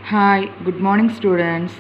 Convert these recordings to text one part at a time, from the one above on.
Hi, good morning students.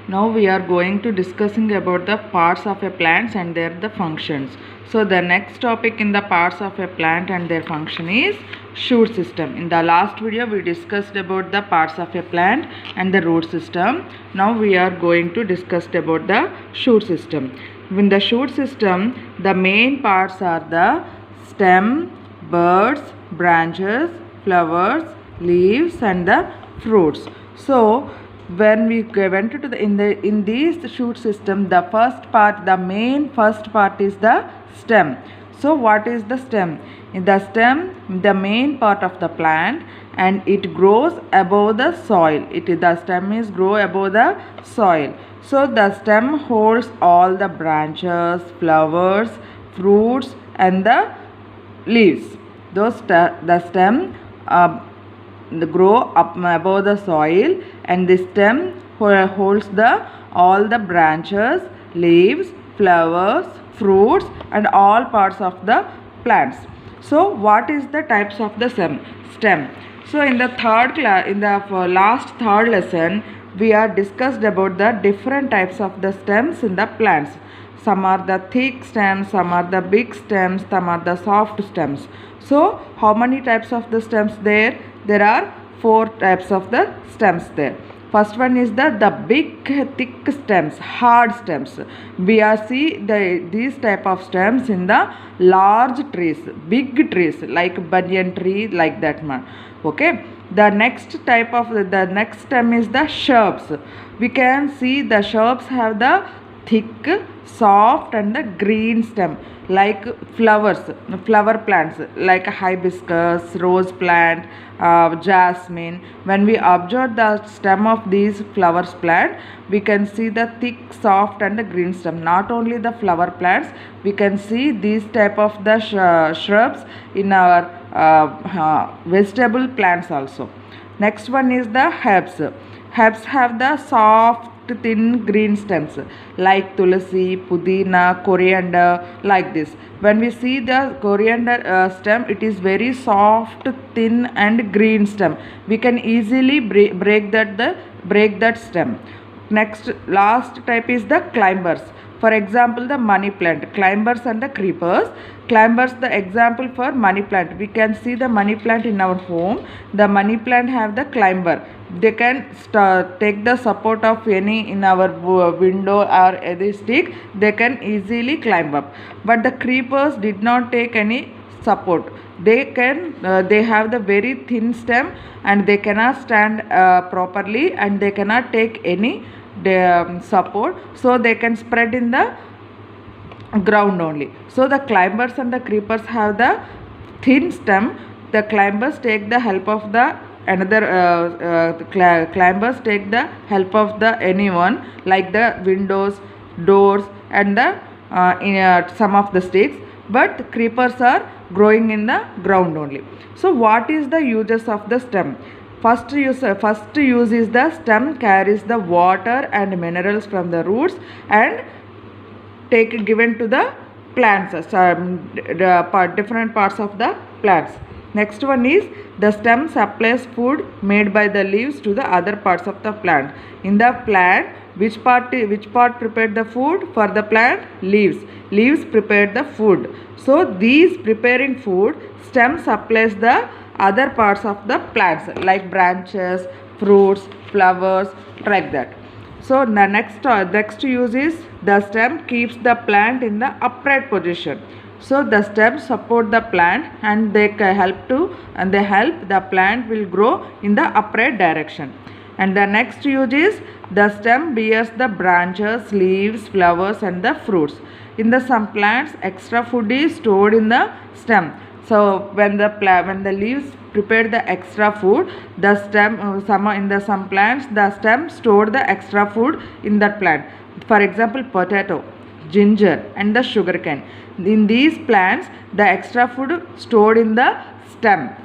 Now we are going to discussing about the parts of a plant and their the functions. So the next topic in the parts of a plant and their function is shoot system. In the last video we discussed about the parts of a plant and the root system. Now we are going to discuss about the shoot system. In the shoot system, the main parts are the stem, buds, branches, flowers, leaves and the fruits. So when we went to the in this shoot system, the main first part is the stem. So what is the stem? In the stem, the main part of the plant, and it grows above the soil. The stem is grow above the soil. So the stem holds all the branches, flowers, fruits and the leaves. The stem grow up above the soil, and the stem holds all the branches, leaves, flowers, fruits and all parts of the plants. So what is the types of the stem? So in the last third lesson we are discussed about the different types of the stems in the plants. Some are the thick stems, some are the big stems, some are the soft stems. So how many types of the stems there? There are 4 types of the stems there. First one is the big thick stems, hard stems. We are see these type of stems in the large trees, big trees like banyan tree, like that one. Okay. The next type of the next stem is the shrubs. We can see the shrubs have the thick, soft and the green stem, like flower plants like hibiscus, rose plant, jasmine. When we observe the stem of these flowers plant, we can see the thick, soft and the green stem. Not only the flower plants, we can see these type of the shrubs in our vegetable plants also. Next one is the herbs. Herbs have the soft thin green stems like tulasi, pudina, coriander, like this. When we see the coriander stem, it is very soft, thin and green stem. We can easily break that stem. Next, last type is the climbers. For example, the money plant, climbers and the creepers. Climbers, the example for money plant. We can see the money plant in our home. The money plant have the climber. They can take the support of any in our window or any stick. They can easily climb up. But the creepers did not take any support. They have the very thin stem and they cannot stand properly, and they cannot take any support, so they can spread in the ground only. So the climbers and the creepers have the thin stem. The climbers take the help of the climbers take the help of the anyone, like the windows, doors and the some of the sticks, but creepers are growing in the ground only. So what is the uses of the stem? First use is the stem carries the water and minerals from the roots and given to the plants, different parts of the plants. Next one is the stem supplies food made by the leaves to the other parts of the plant. In the plant, which part prepared the food for the plant? Leaves prepared the food. So these preparing food, stem supplies the other parts of the plants like branches, fruits, flowers, like that. So the next use is the stem keeps the plant in the upright position. So the stems support the plant and they help the plant will grow in the upright direction. And the next use is the stem bears the branches, leaves, flowers and the fruits. In the some plants, extra food is stored in the stem. So when the leaves prepare the extra food, the stem some plants the stem store the extra food in that plant. For example, potato, ginger and the sugarcane. In these plants, the extra food stored in the stem.